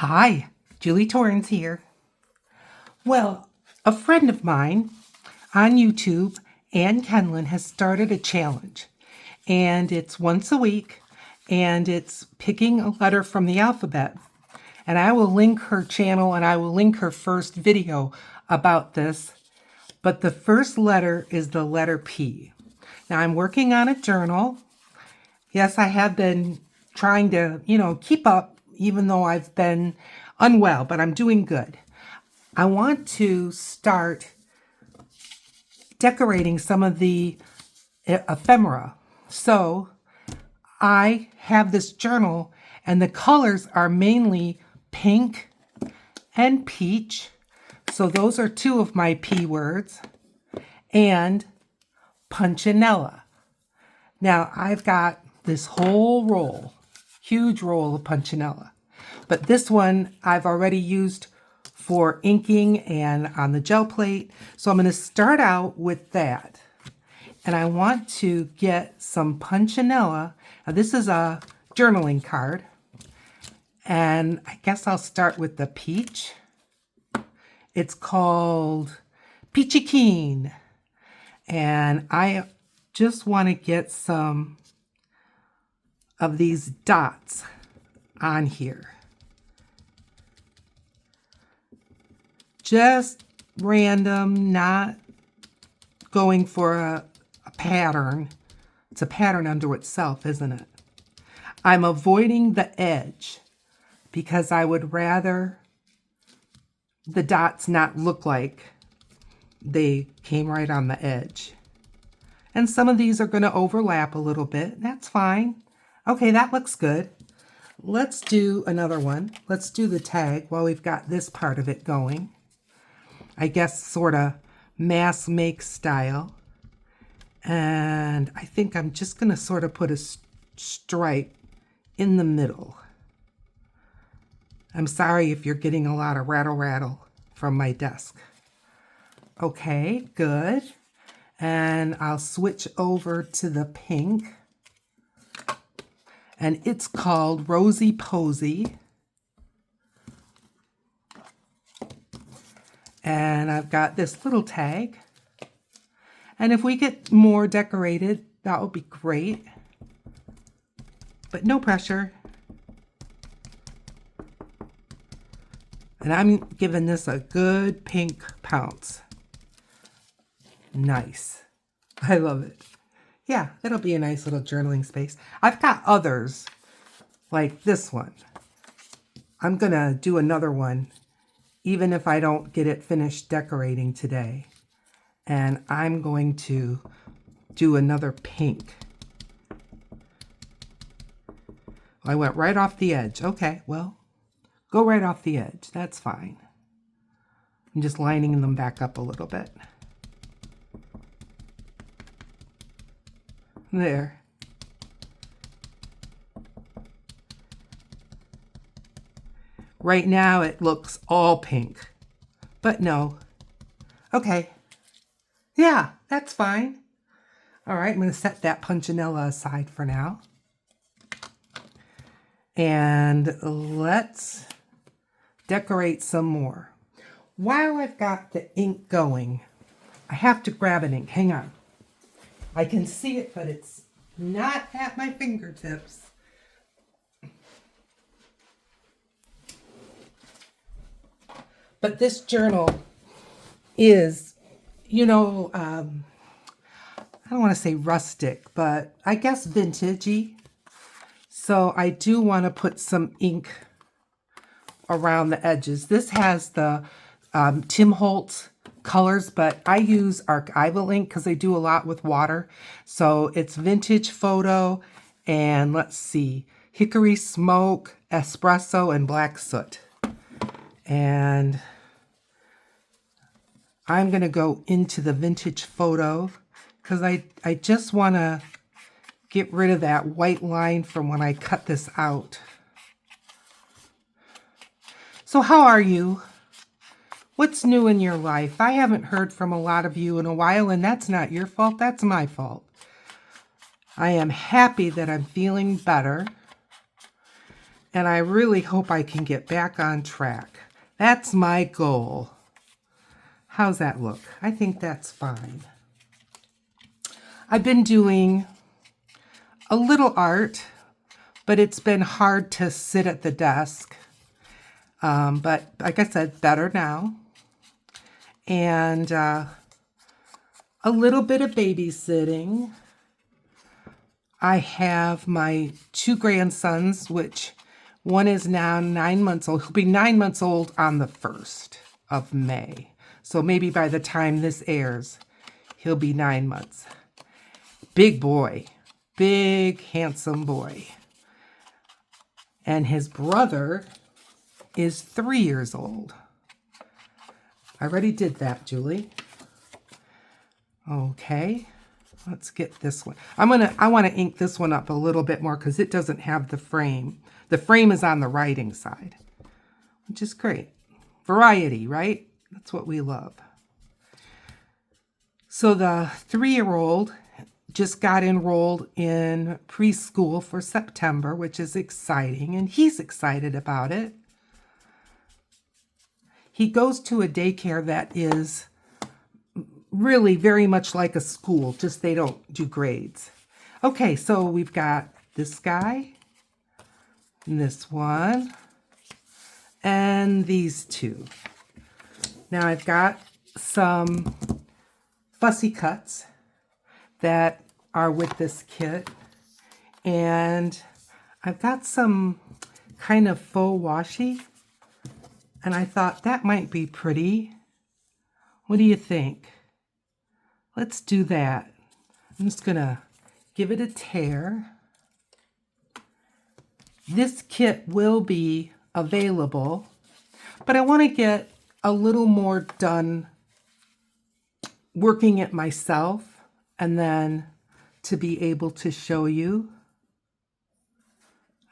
Hi, Julie Torrance here. Well, a friend of mine on YouTube, Ann Kenlin, has started a challenge. And it's once a week, and it's picking a letter from the alphabet. And I will link her channel and I will link her first video about this. But the first letter is the letter P. Now I'm working on a journal. Yes, I have been trying to, keep up even though I've been unwell, but I'm doing good. I want to start decorating some of the ephemera. So I have this journal and the colors are mainly pink and peach. So those are two of my P words. And punchinella. Now I've got this whole roll, huge roll of punchinella. But this one I've already used for inking and on the gel plate. So I'm going to start out with that. And I want to get some punchinella. Now this is a journaling card. And I guess I'll start with the peach. It's called Peachy Keen. And I just want to get some of these dots on here. Just random, not going for a pattern. It's a pattern unto itself, isn't it? I'm avoiding the edge because I would rather the dots not look like they came right on the edge. And some of these are going to overlap a little bit. That's fine. Okay, that looks good. Let's do another one. Let's do the tag while we've got this part of it going. I guess sort of mass make style. And I think I'm just going to sort of put a stripe in the middle. I'm sorry if you're getting a lot of rattle from my desk. Okay, good. And I'll switch over to the pink. And it's called Rosy Posy. And I've got this little tag. And if we get more decorated, that would be great. But no pressure. And I'm giving this a good pink pounce. Nice. I love it. Yeah, it'll be a nice little journaling space. I've got others like this one. I'm going to do another one even if I don't get it finished decorating today. And I'm going to do another pink. I went right off the edge. Okay, well, go right off the edge. That's fine. I'm just lining them back up a little bit. There. Right now it looks all pink, but no. Okay. Yeah, that's fine. All right, I'm going to set that punchinella aside for now. And let's decorate some more. While I've got the ink going, I have to grab an ink. Hang on. I can see it, but it's not at my fingertips. But this journal is, I don't want to say rustic, but I guess vintagey. So I do want to put some ink around the edges. This has the Tim Holtz colors, but I use archival ink because I do a lot with water. So it's vintage photo and let's see, hickory smoke, espresso, and black soot. And I'm going to go into the vintage photo because I just want to get rid of that white line from when I cut this out. So how are you? What's new in your life? I haven't heard from a lot of you in a while, and that's not your fault. That's my fault. I am happy that I'm feeling better. And I really hope I can get back on track. That's my goal. How's that look? I think that's fine. I've been doing a little art, but it's been hard to sit at the desk. But like I said, better now. And a little bit of babysitting. I have my 2 grandsons, which one is now 9 months old. He'll be 9 months old on the 1st of May. So maybe by the time this airs, he'll be 9 months. Big boy. Big, handsome boy. And his brother is 3 years old. I already did that, Julie. Okay. Let's get this one. I want to ink this one up a little bit more because it doesn't have the frame. The frame is on the writing side, which is great. Variety, right? That's what we love. So the 3-year-old just got enrolled in preschool for September, which is exciting, and he's excited about it. He goes to a daycare that is really very much like a school, just they don't do grades. Okay, so we've got this guy, and this one, and these 2. Now I've got some fussy cuts that are with this kit, and I've got some kind of faux washi, and I thought that might be pretty. What do you think? Let's do that. I'm just gonna give it a tear. This kit will be available, but I want to get a little more done working it myself and then to be able to show you.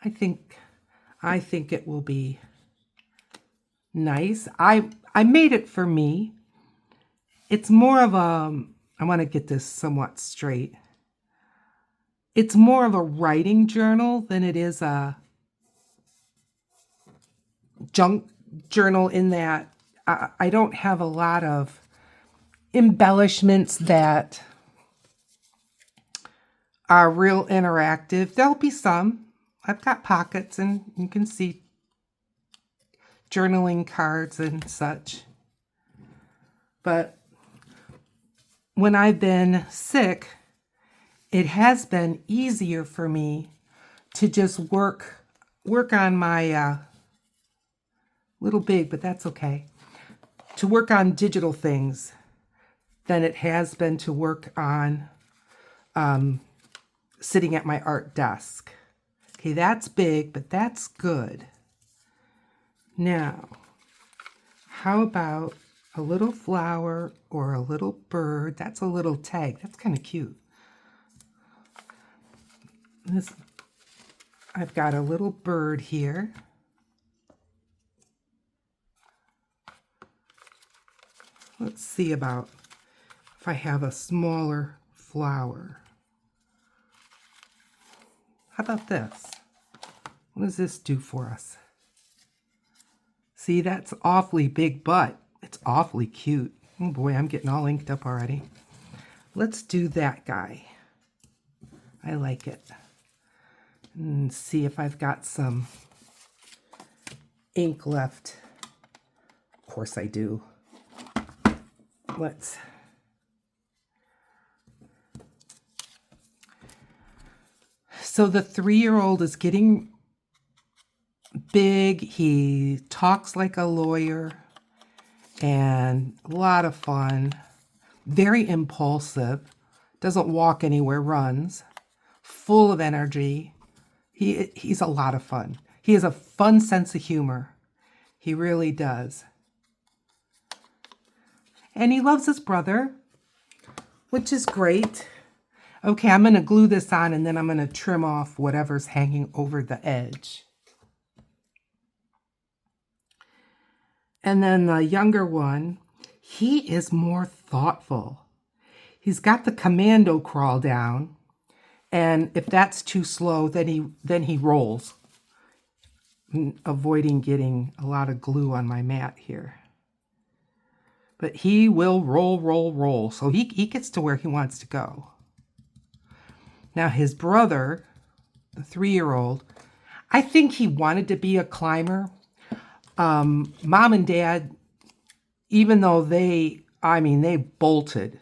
I think it will be nice. I made it for me. It's more of a, I want to get this somewhat straight. It's more of a writing journal than it is a junk journal, in that I don't have a lot of embellishments that are real interactive. There'll be some. I've got pockets, and you can see journaling cards and such. But when I've been sick, it has been easier for me to just work on my little big, but that's okay, to work on digital things than it has been to work on sitting at my art desk. Okay, that's big, but that's good. Now, how about a little flower or a little bird? That's a little tag. That's kind of cute. I've got a little bird here. Let's see about if I have a smaller flower. How about this? What does this do for us? See, that's awfully big, but it's awfully cute. Oh boy, I'm getting all inked up already. Let's do that guy. I like it. And see if I've got some ink left. Of course I do. Let's. So the 3-year-old is getting big. He talks like a lawyer, and a lot of fun. Very impulsive. Doesn't walk anywhere, runs. Full of energy. He's a lot of fun. He has a fun sense of humor. He really does. And he loves his brother, which is great. Okay, I'm going to glue this on, and then I'm going to trim off whatever's hanging over the edge. And then the younger one, he is more thoughtful. He's got the commando crawl down, and if that's too slow, then he rolls. avoiding getting a lot of glue on my mat here. But he will roll, roll, roll. So he gets to where he wants to go. Now his brother, the 3-year-old, I think he wanted to be a climber. Mom and Dad, even though they bolted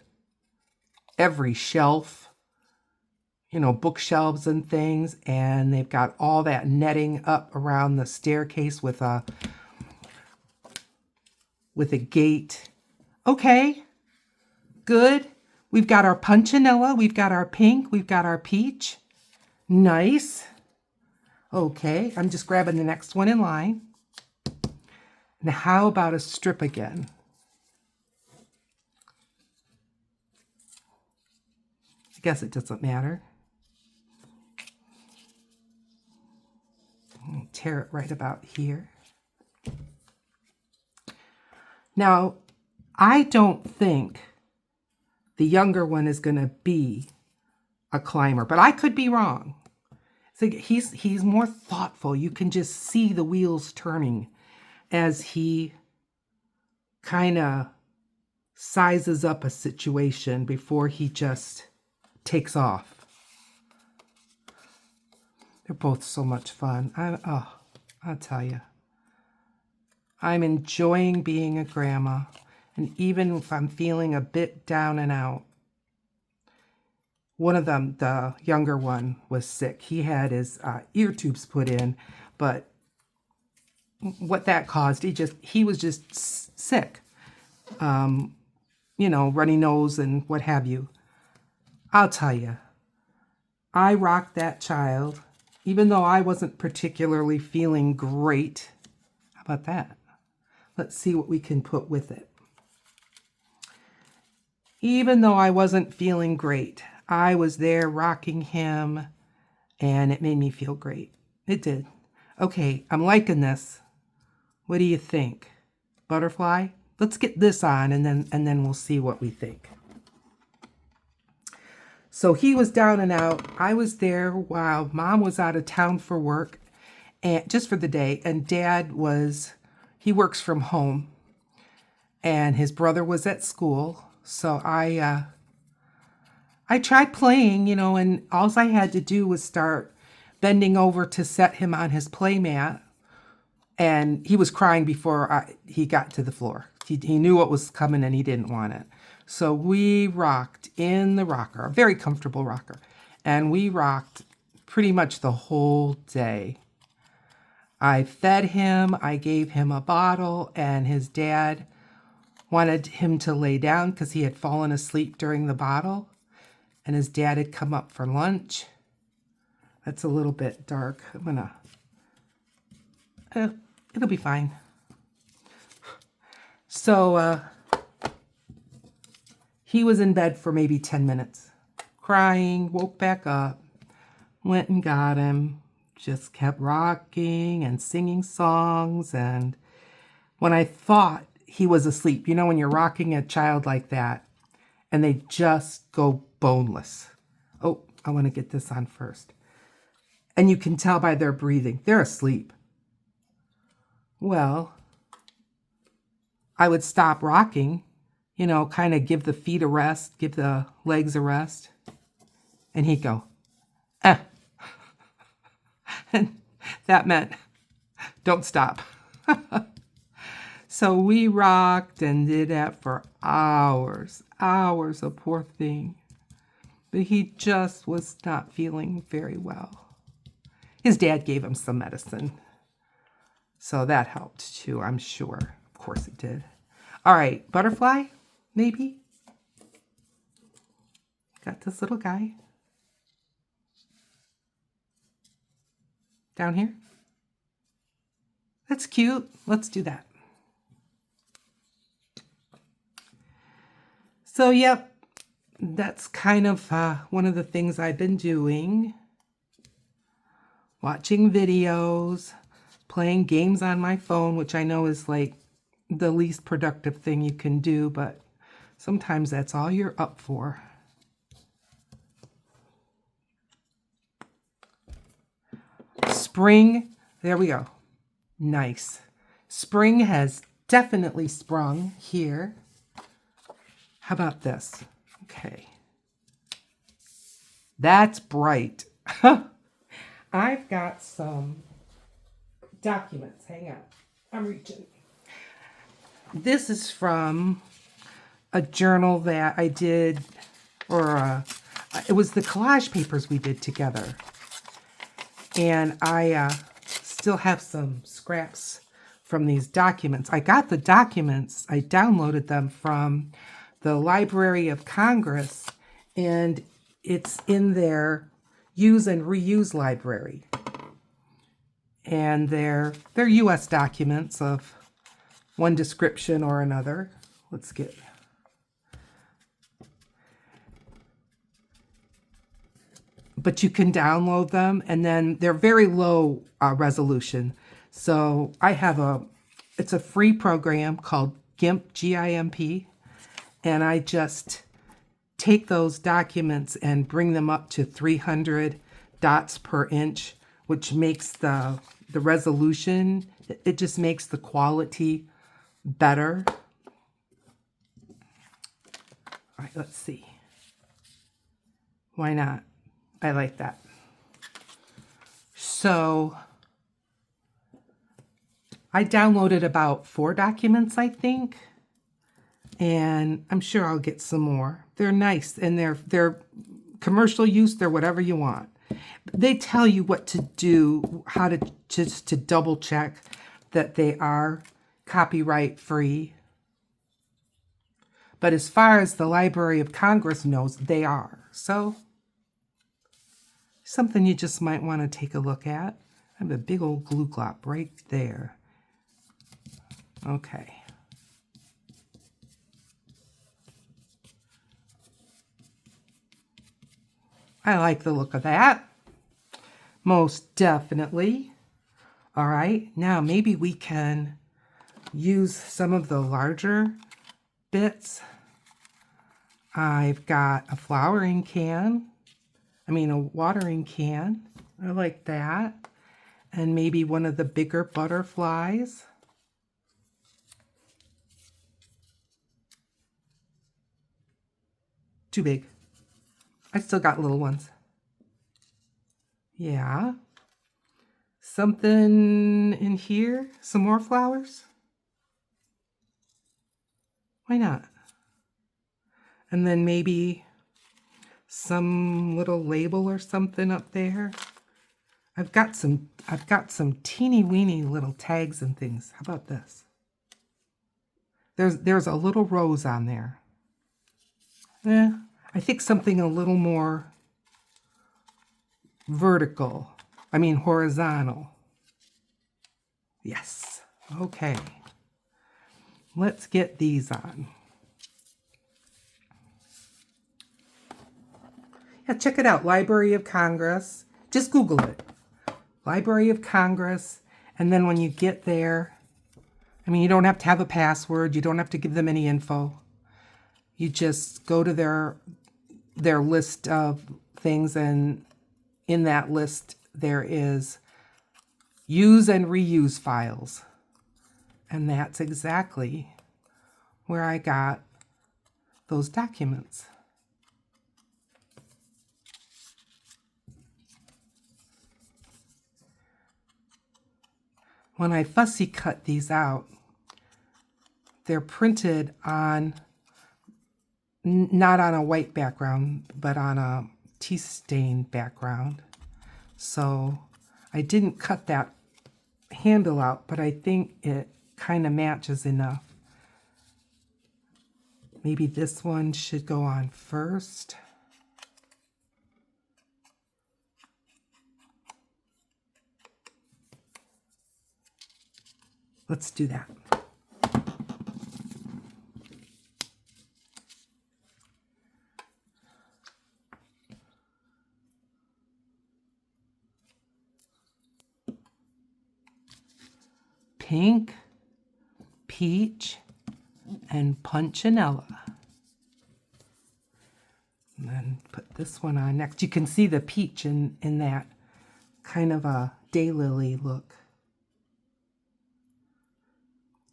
every shelf, bookshelves and things, and they've got all that netting up around the staircase with a gate. Okay, good. We've got our punchinella, we've got our pink, we've got our peach. Nice. Okay, I'm just grabbing the next one in line. Now, how about a strip again? I guess it doesn't matter. Tear it right about here. Now, I don't think the younger one is going to be a climber, but I could be wrong. So he's more thoughtful. You can just see the wheels turning as he kind of sizes up a situation before he just takes off. They're both so much fun. I'll tell you. I'm enjoying being a grandma. And even if I'm feeling a bit down and out, one of them, the younger one, was sick. He had his ear tubes put in, but what that caused, he was just sick. Runny nose and what have you. I'll tell you, I rocked that child, even though I wasn't particularly feeling great. How about that? Let's see what we can put with it. Even though I wasn't feeling great, I was there rocking him, and it made me feel great. It did. Okay, I'm liking this. What do you think? Butterfly? Let's get this on, and then we'll see what we think. So he was down and out. I was there while Mom was out of town for work, and just for the day, and Dad he works from home, and his brother was at school. So I tried playing, and all I had to do was start bending over to set him on his play mat. And he was crying before he got to the floor. He knew what was coming and he didn't want it. So we rocked in the rocker, a very comfortable rocker. And we rocked pretty much the whole day. I fed him, I gave him a bottle, and his dad wanted him to lay down because he had fallen asleep during the bottle. And his dad had come up for lunch. That's a little bit dark. I'm gonna... it'll be fine. So he was in bed for maybe 10 minutes, crying, woke back up, went and got him, just kept rocking and singing songs. And when I thought he was asleep, when you're rocking a child like that and they just go boneless. Oh, I want to get this on first. And you can tell by their breathing, they're asleep. Well, I would stop rocking, kind of give the feet a rest, give the legs a rest. And he'd go, eh. And that meant, don't stop. So we rocked and did that for hours, a poor thing. But he just was not feeling very well. His dad gave him some medicine. So that helped too, I'm sure. Of course it did. All right, butterfly, maybe? Got this little guy. Down here. That's cute. Let's do that. So, yep, that's kind of one of the things I've been doing. Watching videos, playing games on my phone, which I know is like the least productive thing you can do, but sometimes that's all you're up for. Spring, there we go. Nice. Spring has definitely sprung here. How about this? Okay. That's bright. I've got some documents. Hang on. I'm reaching. This is from a journal that I did, or it was the collage papers we did together. And I still have some scraps from these documents. I got the documents, I downloaded them from the Library of Congress, and it's in their use and reuse library. And they're U.S. documents of one description or another. Let's get... But you can download them, and then they're very low resolution. So I have it's a free program called GIMP, G-I-M-P, and I just take those documents and bring them up to 300 dots per inch, which makes the resolution, it just makes the quality better. All right, let's see. Why not? I like that. So I downloaded about 4 documents, I think, and I'm sure I'll get some more. They're nice, and they're commercial use. They're whatever you want. They tell you what to do, how to just to double check that they are copyright free. But as far as the Library of Congress knows, they are. So something you just might want to take a look at. I have a big old glue glop right there. Okay. I like the look of that. Most definitely. All right, now maybe we can use some of the larger bits. I've got a watering can. I like that. And maybe one of the bigger butterflies. Too big. I still got little ones. Yeah. Something in here? Some more flowers? Why not? And then maybe some little label or something up there. I've got some teeny weeny little tags and things. How about this? There's a little rose on there. I think something a little more horizontal. Yes. Okay. Let's get these on. Yeah, check it out. Library of Congress. Just Google it. Library of Congress. And then when you get there, you don't have to have a password. You don't have to give them any info. You just go to their list of things, and in that list there is use and reuse files. And that's exactly where I got those documents. When I fussy cut these out, they're printed on, not on a white background, but on a tea stain background. So I didn't cut that handle out, but I think it kind of matches enough. Maybe this one should go on first. Let's do that. Pink, peach, and punchinella. And then put this one on next. You can see the peach in that kind of a daylily look.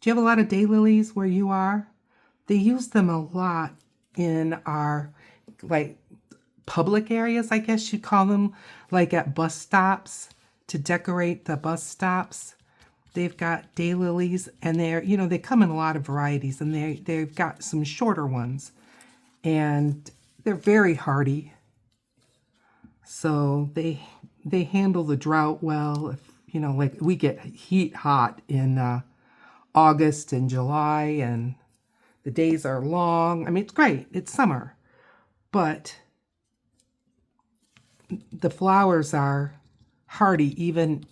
Do you have a lot of daylilies where you are? They use them a lot in our, like, public areas, I guess you'd call them, like at bus stops, to decorate the bus stops. They've got daylilies, and they're, you know, they come in a lot of varieties, and they've got some shorter ones, and they're very hardy. So they handle the drought well. If, you know, like we get heat hot in August and July, and the days are long. I mean, it's great. It's summer, but the flowers are hardy even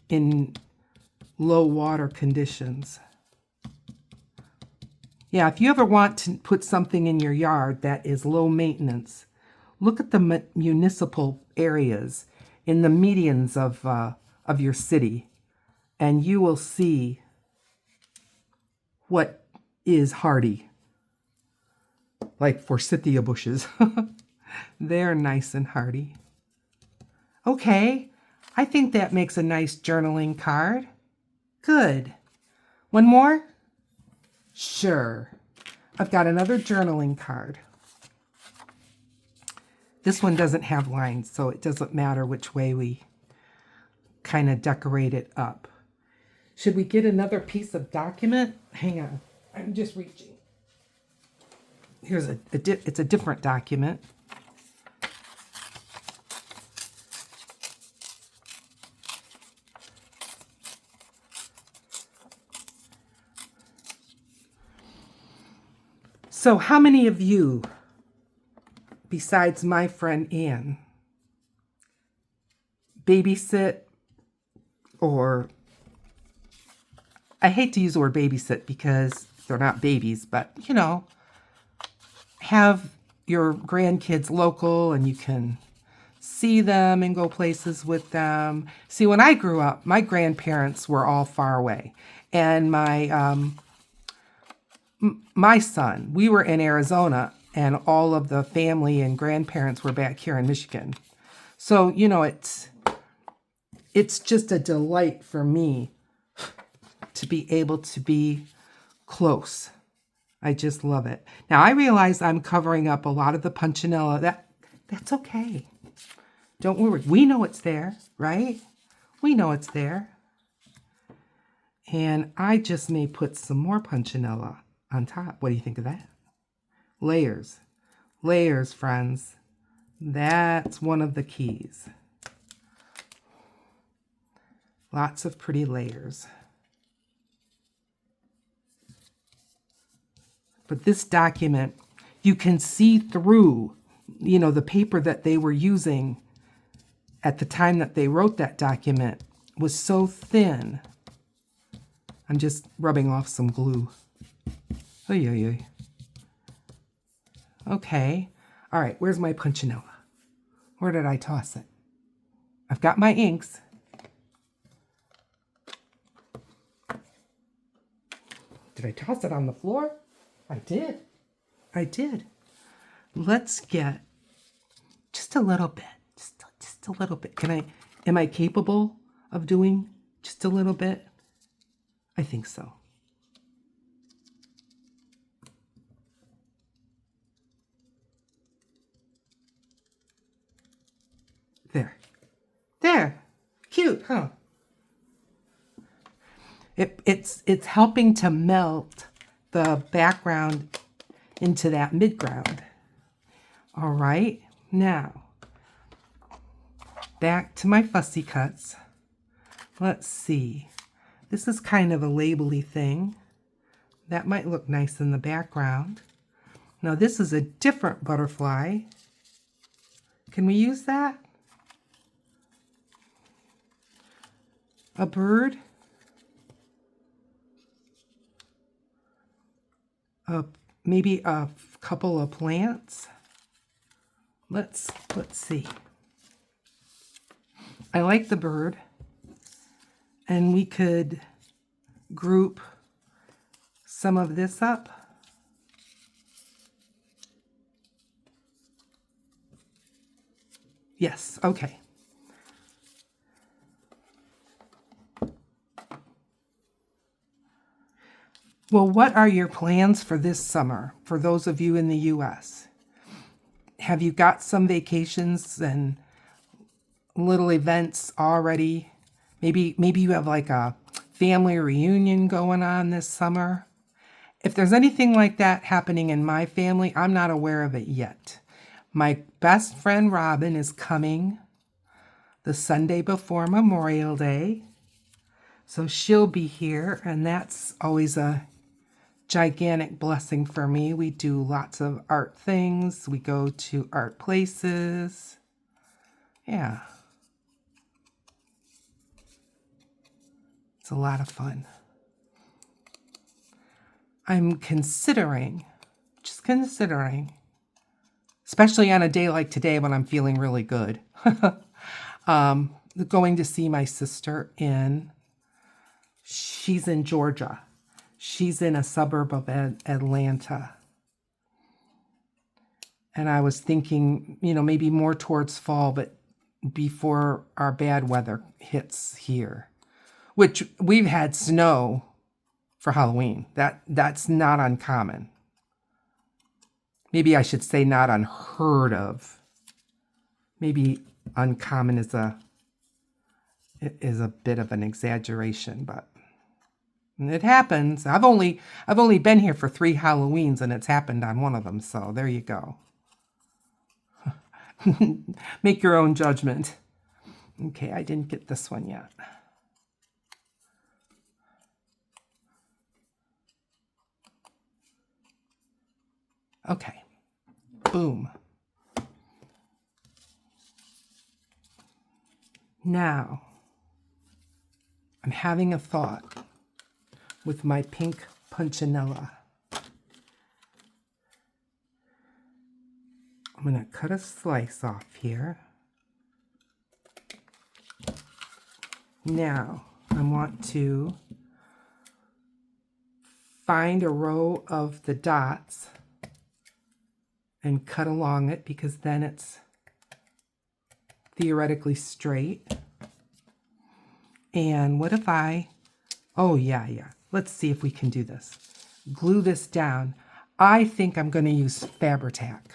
in low water conditions. Yeah, if you ever want to put something in your yard that is low maintenance, look at the municipal areas in the medians of your city, and you will see what is hardy. Like forsythia bushes. They're nice and hardy. Okay, I think that makes a nice journaling card. Good. One more? Sure. I've got another journaling card. This one doesn't have lines, so it doesn't matter which way we kind of decorate it up. Should we get another piece of document? Hang on, I'm just reaching. Here's it's a different document. So how many of you, besides my friend Ann, babysit, or I hate to use the word babysit because they're not babies, but you know, have your grandkids local and you can see them and go places with them. See, when I grew up, my grandparents were all far away, and my son, we were in Arizona, and all of the family and grandparents were back here in Michigan. So, you know, it's just a delight for me to be able to be close. I just love it. Now, I realize I'm covering up a lot of the punchinella. That's okay. Don't worry. We know it's there, right? We know it's there. And I just may put some more punchinella on top. What do you think of that? Layers. Layers, friends. That's one of the keys. Lots of pretty layers. But this document, you can see through, you know, the paper that they were using at the time that they wrote that document was so thin. I'm just rubbing off some glue. Oy, oy, oy. Okay. All right, where's my punchinella? Where did I toss it? I've got my inks. Did I toss it on the floor? I did. I did. Let's get just a little bit. Just a little bit. Am I capable of doing just a little bit? I think so. There. There. Cute, huh? It's helping to melt the background into that midground. All right, now back to my fussy cuts. Let's see. This is kind of a labely thing. That might look nice in the background. Now this is a different butterfly. Can we use that? A bird? Maybe a couple of plants. Let's see. I like the bird, and we could group some of this up. Yes, okay. Well, what are your plans for this summer for those of you in the US? Have you got some vacations and little events already? Maybe you have like a family reunion going on this summer. If there's anything like that happening in my family, I'm not aware of it yet. My best friend Robin is coming the Sunday before Memorial Day. So she'll be here, and that's always a gigantic blessing for me. We do lots of art things. We go to art places. Yeah. It's a lot of fun. I'm considering, especially on a day like today when I'm feeling really good, going to see my sister she's in Georgia. She's in a suburb of Atlanta. And I was thinking, maybe more towards fall, but before our bad weather hits here, which we've had snow for Halloween. That's not uncommon. Maybe I should say not unheard of. Maybe uncommon is a bit of an exaggeration, but it happens. I've only been here for 3 Halloweens, and it's happened on one of them. So there you go. Make your own judgment. Okay, I didn't get this one yet. Okay, boom. Now, I'm having a thought with my pink punchinella. I'm going to cut a slice off here. Now, I want to find a row of the dots and cut along it, because then it's theoretically straight. And what if oh yeah, let's see if we can do this. Glue this down. I think I'm going to use Fabri-Tac,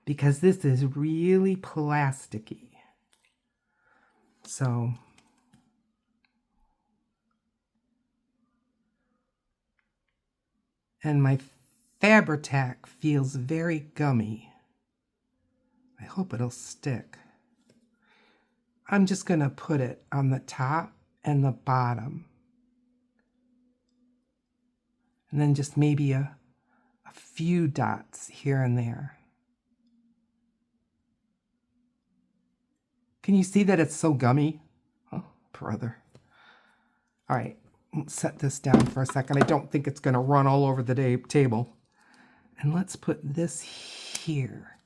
because this is really plasticky. So and my Fabri-Tac feels very gummy. I hope it'll stick. I'm just going to put it on the top and the bottom. And then just maybe a few dots here and there. Can you see that it's so gummy? Oh, brother. All right, let's set this down for a second. I don't think it's going to run all over the table. And let's put this here.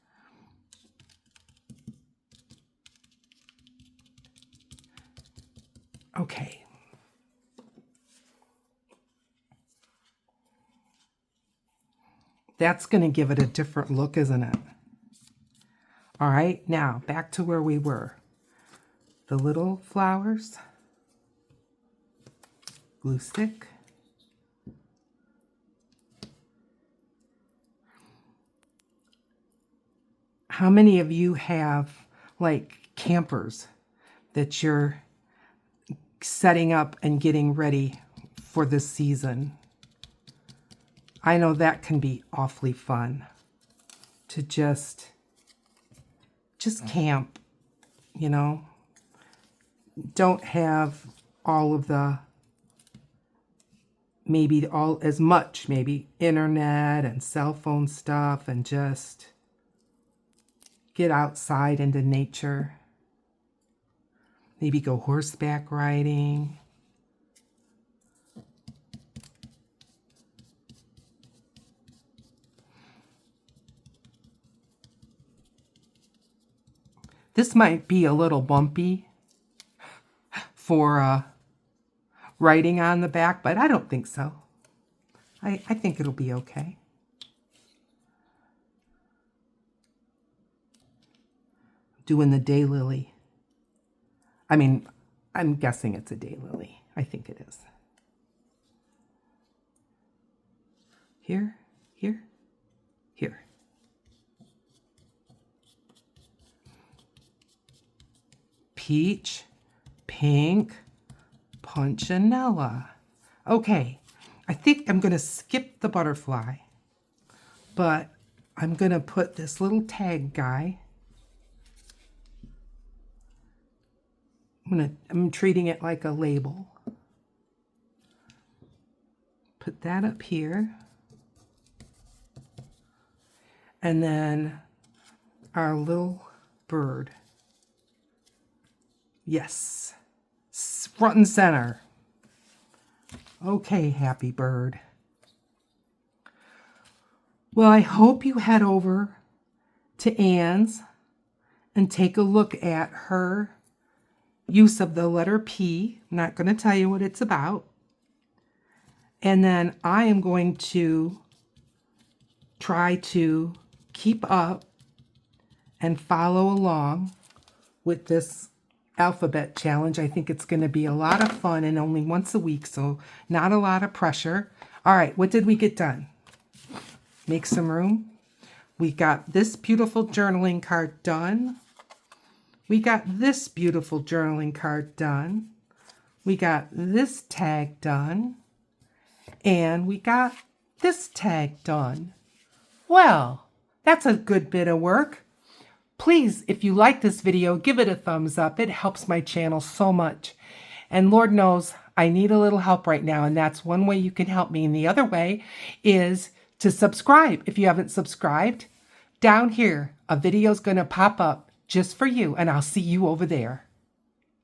Okay. That's going to give it a different look, isn't it? All right, now back to where we were. The little flowers, glue stick. How many of you have like campers that you're setting up and getting ready for this season? I know that can be awfully fun to just camp, Don't have all of the, maybe internet and cell phone stuff, and just get outside into nature. Maybe go horseback riding. This might be a little bumpy for writing on the back, but I don't think so. I think it'll be okay. Doing the daylily. I mean, I'm guessing it's a daylily. I think it is. here, here, here. Peach, pink, punchinella. Okay, I think I'm going to skip the butterfly, but I'm going to put this little tag guy. I'm treating it like a label. Put that up here. And then our little bird. Yes, front and center. Okay, happy bird. Well, I hope you head over to Anne's and take a look at her use of the letter P. I'm not going to tell you what it's about. And then I am going to try to keep up and follow along with this alphabet challenge. I think it's going to be a lot of fun and only once a week, so not a lot of pressure. All right, what did we get done? Make some room. We got this beautiful journaling card done. We got this beautiful journaling card done. We got this tag done. And we got this tag done. Well, that's a good bit of work. Please, if you like this video, give it a thumbs up. It helps my channel so much. And Lord knows I need a little help right now, and that's one way you can help me. And the other way is to subscribe. If you haven't subscribed, down here, a video is going to pop up just for you, and I'll see you over there.